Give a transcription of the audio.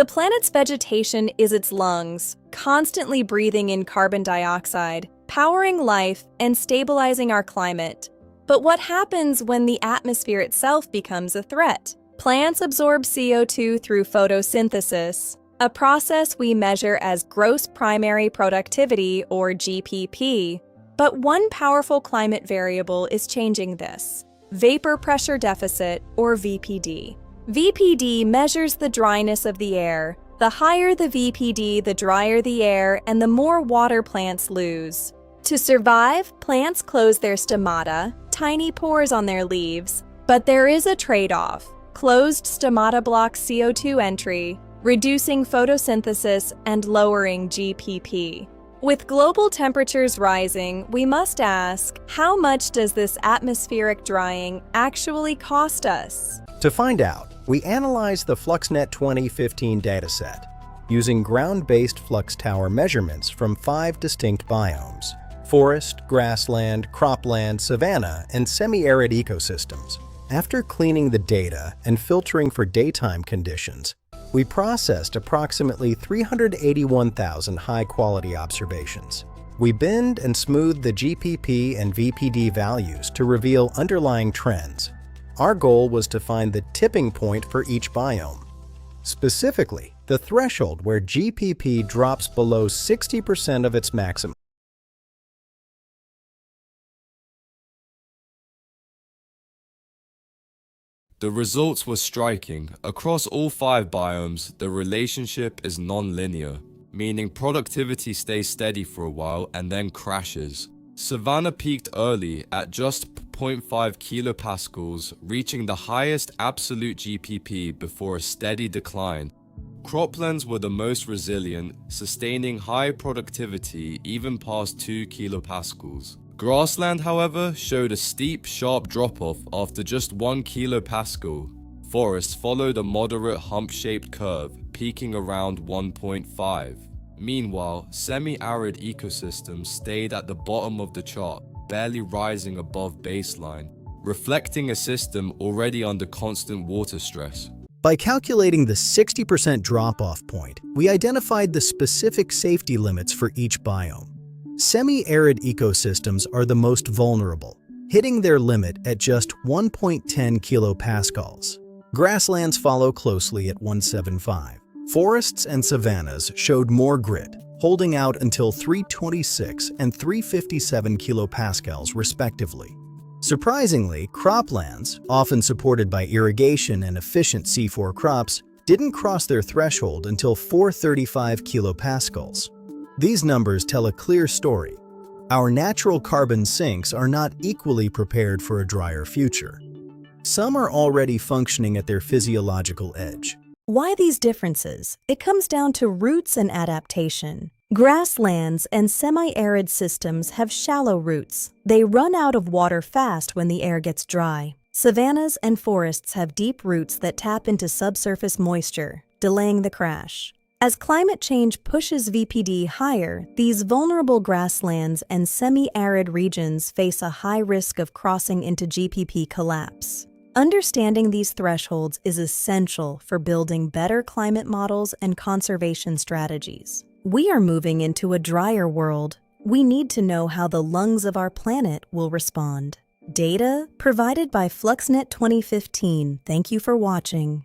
The planet's vegetation is its lungs, constantly breathing in carbon dioxide, powering life and stabilizing our climate. But what happens when the atmosphere itself becomes a threat? Plants absorb CO2 through photosynthesis, a process we measure as gross primary productivity, or GPP. But one powerful climate variable is changing this: vapor pressure deficit, or VPD. VPD measures the dryness of the air. The higher the VPD, the drier the air, and the more water plants lose. To survive, plants close their stomata, tiny pores on their leaves. But there is a trade-off. Closed stomata block CO2 entry, reducing photosynthesis and lowering GPP. With global temperatures rising, we must ask, how much does this atmospheric drying actually cost us? To find out, we analyzed the FluxNet 2015 dataset using ground-based flux tower measurements from 5 distinct biomes: forest, grassland, cropland, savanna, and semi-arid ecosystems. After cleaning the data and filtering for daytime conditions, we processed approximately 381,000 high-quality observations. We binned and smoothed the GPP and VPD values to reveal underlying trends. Our goal was to find the tipping point for each biome. Specifically, the threshold where GPP drops below 60% of its maximum. The results were striking. Across all 5 biomes, the relationship is non-linear, meaning productivity stays steady for a while and then crashes. Savanna peaked early at just 0.5 kilopascals, reaching the highest absolute GPP before a steady decline. Croplands were the most resilient, sustaining high productivity even past 2 kilopascals. Grassland, however, showed a steep, sharp drop-off after just 1 kilopascal. Forests followed a moderate hump-shaped curve, peaking around 1.5. Meanwhile, semi-arid ecosystems stayed at the bottom of the chart, barely rising above baseline, reflecting a system already under constant water stress. By calculating the 60% drop-off point, we identified the specific safety limits for each biome. Semi-arid ecosystems are the most vulnerable, hitting their limit at just 1.10 kilopascals. Grasslands follow closely at 175. Forests and savannas showed more grit, holding out until 326 and 357 kilopascals respectively. Surprisingly, croplands, often supported by irrigation and efficient C4 crops, didn't cross their threshold until 435 kilopascals. These numbers tell a clear story. Our natural carbon sinks are not equally prepared for a drier future. Some are already functioning at their physiological edge. Why these differences? It comes down to roots and adaptation. Grasslands and semi-arid systems have shallow roots. They run out of water fast when the air gets dry. Savannas and forests have deep roots that tap into subsurface moisture, delaying the crash. As climate change pushes VPD higher, these vulnerable grasslands and semi-arid regions face a high risk of crossing into GPP collapse. Understanding these thresholds is essential for building better climate models and conservation strategies. We are moving into a drier world. We need to know how the lungs of our planet will respond. Data provided by FluxNet 2015. Thank you for watching.